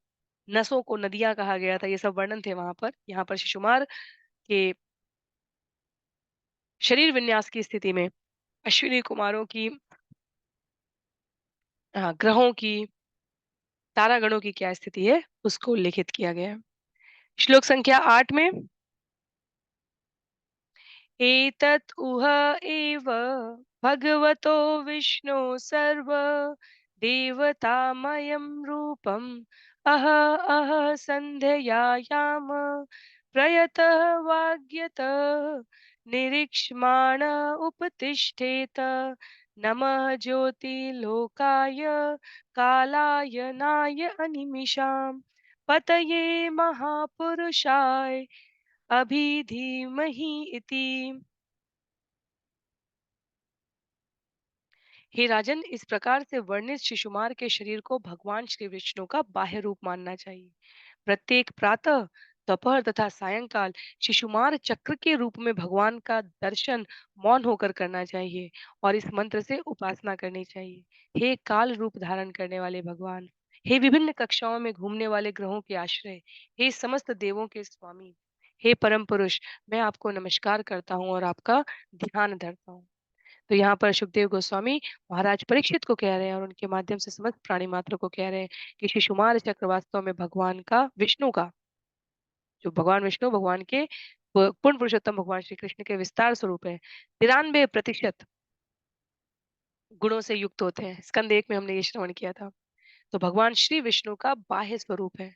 नसों को नदियाँ कहा गया था, ये सब वर्णन थे वहाँ पर। यहाँ पर शिशुमार के शरीर विन्यास की स्थिति में अश्विनी कुमारों की, ग्रहों की, तारागणों की क्या स्थिति है, उसको उल्लेखित किया गया है। श्लोक संख्या 8 में, एतत् उह एव भगवतो विष्णु सर्व देवतामयं रूपम् अह अह सन्ध्ययायाम प्रयतः वाग्यत निरीक्ष्माण उपतिष्ठेत नमः ज्योतिलोकाय कालायनाय अनिमिषाम् पतये महापुरुषाय अभिधीमहि इति। हे राजन, इस प्रकार से वर्णित शिशुमार के शरीर को भगवान श्री विष्णु का बाह्य रूप मानना चाहिए। प्रत्येक प्रातः, दोपहर तथा सायंकाल शिशुमार चक्र के रूप में भगवान का दर्शन मौन होकर करना चाहिए और इस मंत्र से उपासना करनी चाहिए। हे काल रूप धारण करने वाले भगवान, हे विभिन्न कक्षाओं में घूमने वाले ग्रहों के आश्रय, हे समस्त देवों के स्वामी, हे परम पुरुष, मैं आपको नमस्कार करता हूँ और आपका ध्यान धरता हूँ। तो यहाँ पर सुखदेव गोस्वामी महाराज परीक्षित को कह रहे हैं और उनके माध्यम से समस्त प्राणी मात्र को कह रहे हैं कि शिशुमार चक्र वास्तव में भगवान का विष्णु का जो भगवान विष्णु भगवान के पूर्ण पुरुषोत्तम भगवान श्री कृष्ण के विस्तार स्वरूप है। 93% गुणों से युक्त होते हैं। स्कंद 1 में हमने ये श्रवण किया था। तो भगवान श्री विष्णु का बाह्य स्वरूप है।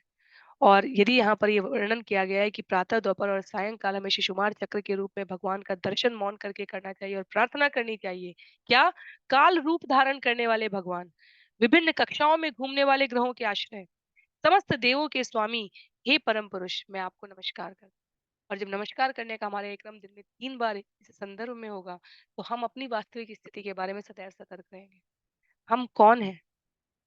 और यदि यहाँ पर ये वर्णन किया गया है कि प्रातः, दोपहर और सायंकाल हमें शिशुमार चक्र के रूप में भगवान का दर्शन मौन करके करना चाहिए और प्रार्थना करनी चाहिए। क्या? काल रूप धारण करने वाले भगवान, विभिन्न कक्षाओं में घूमने वाले ग्रहों के आश्रय, समस्त देवों के स्वामी, हे परम पुरुष, मैं आपको नमस्कार करता हूँ। और जब नमस्कार करने का हमारा ये क्रम दिन में 3 बार इस संदर्भ में होगा, तो हम अपनी वास्तविक स्थिति के बारे में सदैव सतर्क रहेंगे। हम कौन हैं?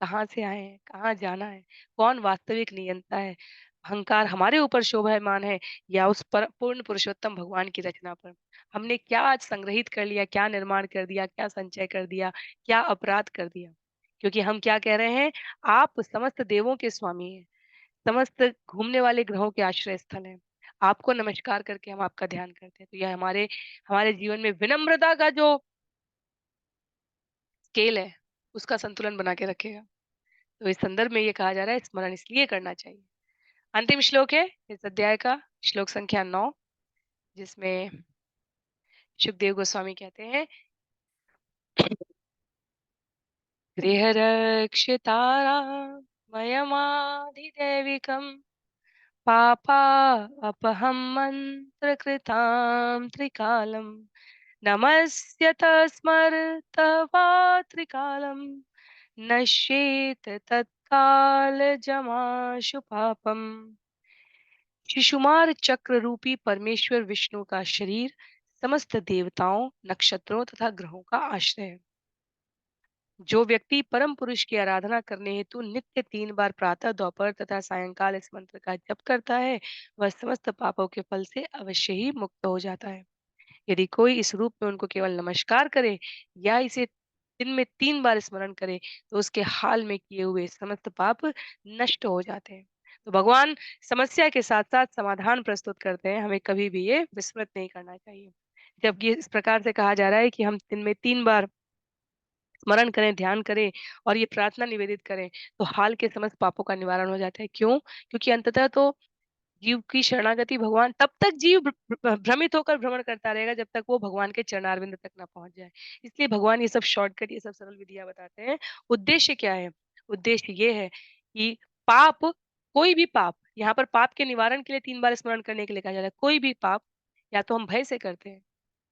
कहाँ से आए हैं, कहाँ जाना है, कौन वास्तविक नियंता है, अहंकार हमारे ऊपर शोभायमान है या उस पर पूर्ण पुरुषोत्तम भगवान की रचना पर। हमने क्या आज संग्रहित कर लिया, क्या निर्माण कर दिया, क्या संचय कर दिया, क्या अपराध कर दिया। क्योंकि हम क्या कह रहे हैं, आप समस्त देवों के स्वामी हैं, समस्त घूमने वाले ग्रहों के आश्रय स्थल हैं। आपको नमस्कार करके हम आपका ध्यान करते हैं। तो यह हमारे हमारे जीवन में विनम्रता का जो स्केल है, उसका संतुलन बना के रखेगा। तो इस संदर्भ में ये कहा जा रहा है स्मरण इसलिए करना चाहिए। अंतिम श्लोक है इस अध्याय का, श्लोक संख्या 9, जिसमें सुखदेव गोस्वामी कहते हैं गृहरक्षितारामयमाधिदैविकं पापा अपहं मन्त्रकृतां त्रिकालं नमस्य तस्मर्तवा त्रिकालं नश्येत तत्कालजमाशु पापम्। शिशुमार चक्र रूपी परमेश्वर विष्णु का शरीर समस्त देवताओं, नक्षत्रों तथा ग्रहों का आश्रय है। जो व्यक्ति परम पुरुष की आराधना करने हेतु नित्य 3 बार प्रातः, दोपहर तथा सायंकाल इस मंत्र का जप करता है, वह समस्त पापों के फल से अवश्य ही मुक्त हो जाता है। यदि कोई इस रूप में उनको केवल नमस्कार करे या इसे दिन में 3 बार स्मरण करे, तो उसके हाल में किए हुए समस्त पाप नष्ट हो जाते हैं। तो भगवान समस्या के साथ साथ समाधान प्रस्तुत करते हैं, हमें कभी भी ये विस्मृत नहीं करना चाहिए। जब ये इस प्रकार से कहा जा रहा है कि हम दिन में 3 बार स्मरण करें, ध्यान करें और ये प्रार्थना निवेदित करें, तो हाल के समस्त पापों का निवारण हो जाता है। क्यों? क्योंकि अंततः तो जीव की शरणागति भगवान तब तक जीव भ्रमित होकर भ्रमण करता रहेगा जब तक वो भगवान के चरणारविंद तक ना पहुंच जाए। इसलिए भगवान ये सब शॉर्टकट, ये सब सरल विधियां बताते हैं। उद्देश्य क्या है? उद्देश्य ये है कि पाप, कोई भी पाप, यहाँ पर पाप के निवारण के लिए 3 बार स्मरण करने के लिए कहा जा रहा है। कोई भी पाप या तो हम भय से करते हैं,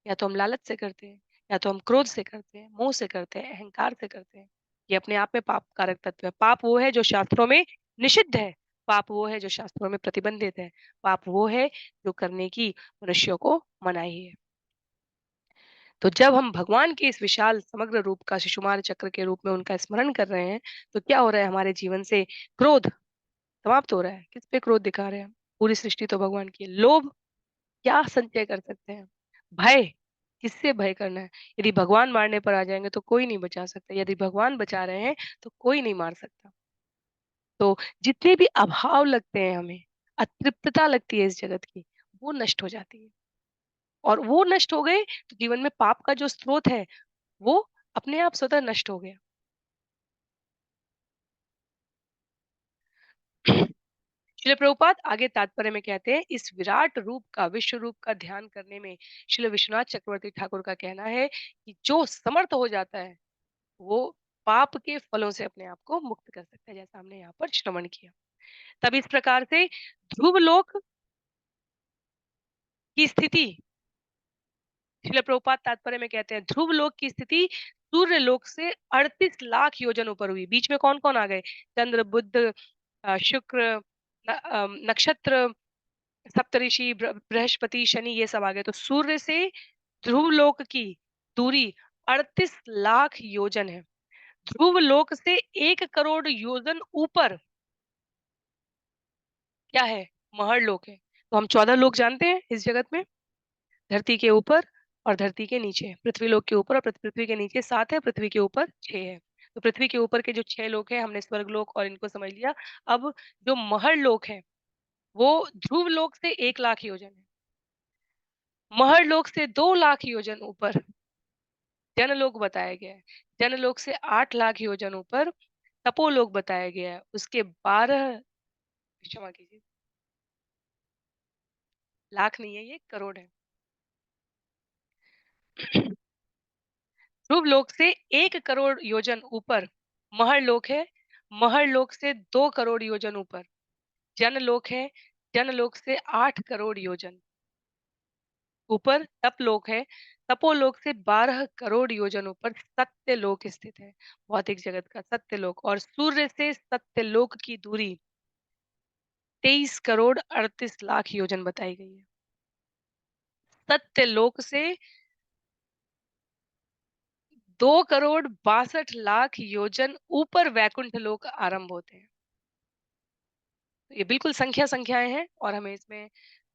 या तो हम लालच से करते हैं, या तो हम क्रोध से करते हैं, मोह से करते हैं, अहंकार से करते हैं। ये अपने आप में पाप कारक तत्व है। पाप वो है जो शास्त्रों में निषिद्ध है। पाप वो है जो शास्त्रों में प्रतिबंधित है। पाप वो है जो करने की मनुष्यों को मनाही है। तो जब हम भगवान के इस विशाल समग्र रूप का शिशुमार चक्र के रूप में उनका स्मरण कर रहे हैं, तो क्या हो रहा है हमारे जीवन से? क्रोध समाप्त हो रहा है। किस पे क्रोध दिखा रहे हैं हम? पूरी सृष्टि तो भगवान की है। लोभ, क्या संचय कर सकते हैं? भय, किससे भय करना है? यदि भगवान मारने पर आ जाएँगे तो कोई नहीं बचा सकता। यदि भगवान बचा रहे हैं तो कोई नहीं मार सकता। तो जितने भी अभाव लगते हैं हमें, अतृप्तता लगती है इस जगत की, वो नष्ट हो जाती है। और वो नष्ट हो गए तो जीवन में पाप का जो स्रोत है, वो अपने आप स्वतः नष्ट हो गया। श्रील प्रभुपाद आगे तात्पर्य में कहते हैं, इस विराट रूप का, विश्व रूप का ध्यान करने में श्रील विश्वनाथ चक्रवर्ती ठाकुर का कहना है कि जो समर्थ हो जाता है, वो पाप के फलों से अपने आप को मुक्त कर सकता है, जैसा हमने यहाँ पर श्रवण किया। तब इस प्रकार से ध्रुव लोक की स्थिति, श्रील प्रभुपाद तात्पर्य में कहते हैं, ध्रुव लोक की स्थिति सूर्य लोक से 38 लाख योजन ऊपर हुई। बीच में कौन कौन आ गए? चंद्र, बुध, शुक्र, नक्षत्र, सप्तऋषि, बृहस्पति, शनि, ये सब आ गए। तो सूर्य से ध्रुव लोक की दूरी 38 लाख योजन है। ध्रुव लोक से 1 करोड़ योजन ऊपर क्या है? महर लोक है। तो हम 14 लोक जानते हैं इस जगत में। धरती के ऊपर और धरती के नीचे, पृथ्वी लोक के ऊपर और पृथ्वी के नीचे 7 है, पृथ्वी के ऊपर 6 है। तो पृथ्वी के ऊपर के जो 6 लोक हैं, हमने स्वर्ग लोक और इनको समझ लिया। अब जो महर लोक है, वो ध्रुव लोक से 1 लाख योजन है। महर लोक से 2 लाख योजन ऊपर जनलोक बताया गया है। जनलोक से 8 लाख योजन ऊपर तपोलोक बताया गया है। उसके 12 क्षमा कीजिए, लाख नहीं है, ये करोड़ है। ध्रुवलोक से 1 करोड़ योजन ऊपर महरलोक है। महरलोक से 2 करोड़ योजन ऊपर जनलोक है। जनलोक से 8 करोड़ योजन ऊपर तपलोक है। तपोलोक से 12 करोड़ योजन ऊपर सत्यलोक स्थित है। भौतिक जगत का सत्यलोक। और सूर्य से सत्यलोक की दूरी 23 करोड़ 38 लाख योजन बताई गई है। सत्यलोक से 2 करोड़ 62 लाख योजन ऊपर वैकुंठ लोक आरंभ होते हैं। तो ये बिल्कुल संख्याएं हैं और हमें इसमें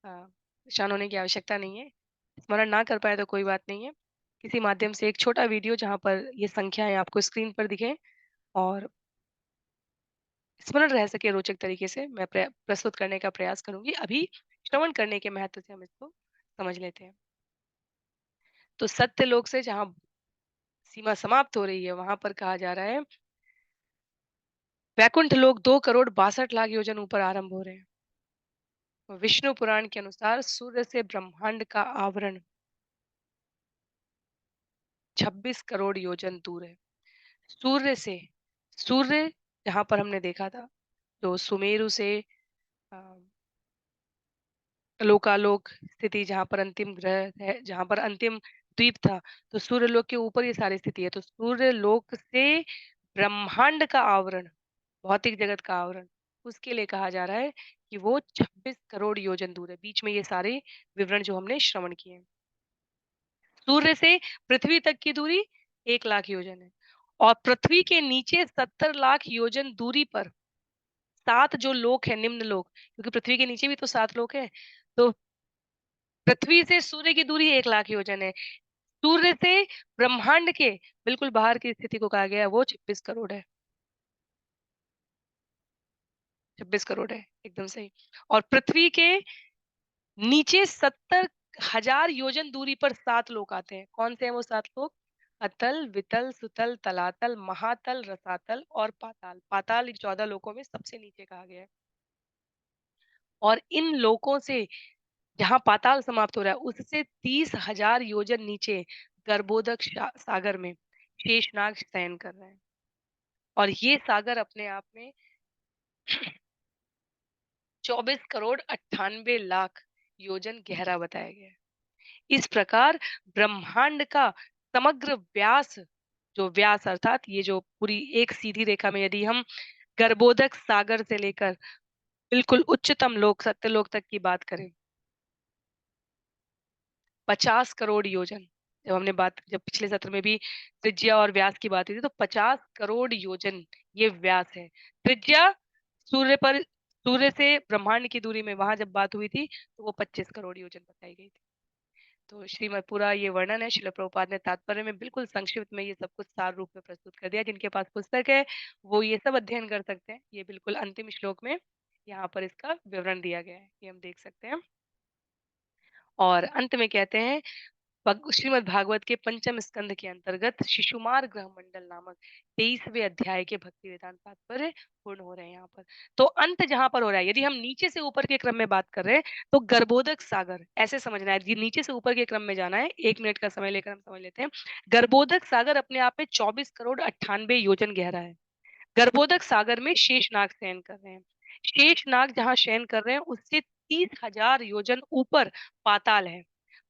परेशान होने की आवश्यकता नहीं है। स्मरण ना कर पाए तो कोई बात नहीं है। किसी माध्यम से एक छोटा वीडियो जहाँ पर ये संख्याएं आपको स्क्रीन पर दिखें और स्मरण रह सके रोचक तरीके से मैं प्रस्तुत करने का प्रयास करूंगी। अभी श्रवण करने के महत्व से हम इसको समझ लेते हैं। तो सत्य लोक से जहाँ सीमा समाप्त हो रही है वहां पर कहा जा रहा है वैकुंठ लोक 2 करोड़ 62 लाख योजन ऊपर आरंभ हो रहे हैं। विष्णु पुराण के अनुसार सूर्य से ब्रह्मांड का आवरण 26 करोड़ योजन दूर है। सूर्य से सूर्य जहां पर हमने देखा था तो सुमेरु से अ, लोकालोक स्थिति जहां पर अंतिम ग्रह है, जहां पर अंतिम द्वीप था, तो सूर्य लोक के ऊपर ये सारी स्थिति है। तो सूर्य लोक से ब्रह्मांड का आवरण, भौतिक जगत का आवरण, उसके लिए कहा जा रहा है कि वो 26 करोड़ योजन दूर है। बीच में ये सारे विवरण जो हमने श्रवण किए हैं। सूर्य से पृथ्वी तक की दूरी 1 लाख योजन है और पृथ्वी के नीचे 70 लाख योजन दूरी पर 7 जो लोक है, निम्न लोक, क्योंकि पृथ्वी के नीचे भी तो 7 लोक है। तो पृथ्वी से सूर्य की दूरी 1 लाख योजन है। सूर्य से ब्रह्मांड के बिल्कुल बाहर की स्थिति को कहा गया है, वो 26 करोड़ है। 26 करोड़ है, एकदम सही। और पृथ्वी के नीचे 70,000 योजन दूरी पर 7 लोक आते हैं। कौन से हैं वो 7 लोक? अतल, वितल, सुतल, तलातल, महातल, रसातल और पाताल। पाताल इन 14 लोकों में सबसे नीचे कहा गया है। और इन लोकों से जहाँ पाताल समाप्त हो रहा है, उससे 30,000 योजन नीचे गर्भोदक सागर में शेषनाग शयन कर रहे हैं। और ये सागर अपने आप में 24 करोड़ 98 लाख योजन गहरा बताया गया है। इस प्रकार ब्रह्मांड का समग्र व्यास, जो व्यास अर्थात ये जो पूरी एक सीधी रेखा में यदि हम गर्भोदक सागर से लेकर बिल्कुल उच्चतम लोक सत्यलोक तक की बात करें, 50 करोड़ योजन। जब पिछले सत्र में भी त्रिज्या और व्यास की बात हुई थी, तो 50 करोड़ योजन ये व्यास है। त्रिज्या सूर्य से ब्रह्मांड की दूरी में वहां जब बात हुई थी तो वो 25 करोड़ योजन बताई गई थी। तो श्रीमद पूरा ये वर्णन है श्रील प्रभुपाद ने तात्पर्य में बिल्कुल संक्षिप्त में ये सब कुछ सार रूप में प्रस्तुत कर दिया। जिनके पास पुस्तक है वो ये सब अध्ययन कर सकते हैं। ये बिल्कुल अंतिम श्लोक में यहाँ पर इसका विवरण दिया गया है, ये हम देख सकते हैं। और अंत में कहते हैं श्रीमद् भागवत के पंचम स्कंद के अंतर्गत शिशुमार ग्रह मंडल नामक 23वें अध्याय के भक्ति वेदांत तात्पर्य पूर्ण हो रहे हैं यहाँ पर। तो अंत जहां पर हो रहा है, यदि हम नीचे से ऊपर के क्रम में बात कर रहे हैं तो गर्भोदक सागर ऐसे समझना है। यदि नीचे से ऊपर के क्रम में जाना है, 1 मिनट का समय लेकर हम समझ लेते हैं। गर्भोदक सागर अपने आप में 24 करोड़ 98 योजन गहरा है। गर्भोदक सागर में शेषनाग शयन कर रहे हैं। शेषनाग जहाँ शयन कर रहे हैं उससे 30,000 योजन ऊपर पाताल है।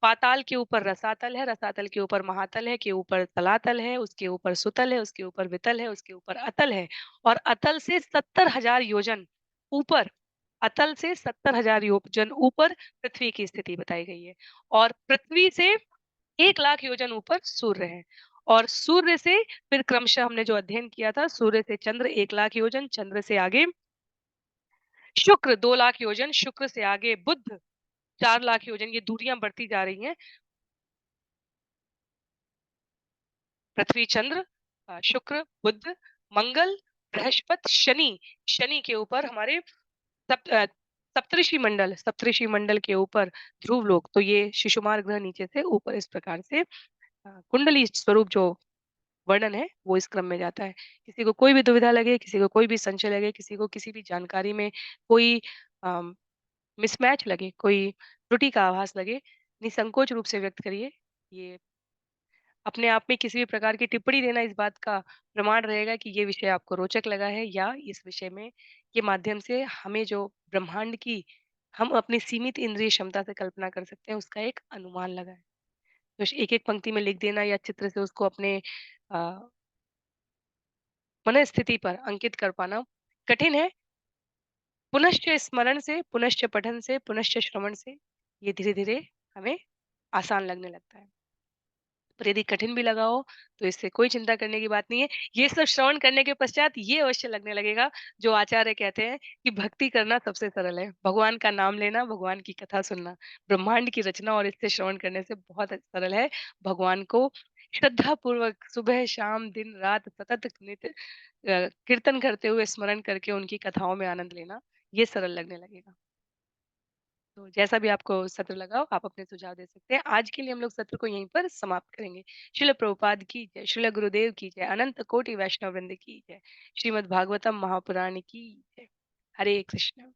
पाताल के ऊपर रसातल है, रसातल के ऊपर महातल है, के ऊपर तलातल है, उसके ऊपर सुतल है, उसके ऊपर वितल है, उसके ऊपर अतल है। और अतल से 70,000 योजन ऊपर, अतल से 70,000 योजन ऊपर पृथ्वी की स्थिति बताई गई है। और पृथ्वी से 1 लाख योजन ऊपर सूर्य है। और सूर्य से फिर क्रमशः हमने जो अध्ययन किया था, सूर्य से चंद्र 1 लाख योजन, चंद्र से आगे शुक्र 2 लाख योजन, शुक्र से आगे बुध 4 लाख योजन। ये दूरियां बढ़ती जा रही हैं। पृथ्वी, चंद्र, शुक्र, बुध, मंगल, बृहस्पति, शनि। शनि के ऊपर हमारे सप्तऋषि मंडल के ऊपर ध्रुव लोक। तो ये शिशुमार ग्रह नीचे से ऊपर इस प्रकार से कुंडली स्वरूप जो वर्णन है, वो इस क्रम में जाता है। किसी को कोई भी दुविधा लगे, किसी को कोई भी संशय लगे, किसी को किसी भी जानकारी में कोई अ, मिसमैच लगे, कोई त्रुटि का आभास लगे, निसंकोच रूप से व्यक्त करिए। ये अपने आप में किसी भी प्रकार की टिप्पणी देना इस बात का प्रमाण रहेगा कि ये विषय आपको रोचक लगा है या इस विषय में के माध्यम से हमें जो ब्रह्मांड की हम अपनी सीमित इंद्रिय क्षमता से कल्पना कर सकते हैं, उसका एक अनुमान लगा है। तो एक-एक पंक्ति में लिख देना या चित्र से उसको अपने अ, मनःस्थिति पर अंकित कर पाना कठिन है। पुनश्च स्मरण से, पुनश्च पठन से, पुनश्च श्रवण से ये धीरे-धीरे हमें आसान लगने लगता है। पर यदि कठिन भी लगा हो, तो इससे कोई चिंता करने की बात नहीं है। ये सब श्रवण करने के पश्चात ये अवश्य लगने लगेगा, जो आचार्य कहते हैं कि भक्ति करना सबसे सरल है। भगवान का नाम लेना, भगवान की कथा सुनना, ब्रह्मांड की रचना और इससे श्रवण करने से बहुत सरल है। भगवान को श्रद्धापूर्वक सुबह, शाम, दिन, रात सतत नित कीर्तन करते हुए स्मरण करके उनकी कथाओं में आनंद लेना, ये सरल लगने लगेगा। तो जैसा भी आपको सत्र लगा हो, आप अपने सुझाव दे सकते हैं। आज के लिए हम लोग सत्र को यहीं पर समाप्त करेंगे। श्रील प्रभुपाद की जय, श्रील गुरुदेव की जय, अनंत कोटि वैष्णव वृंद की जय, श्रीमद् भागवतम महापुराण की जय। हरे कृष्ण।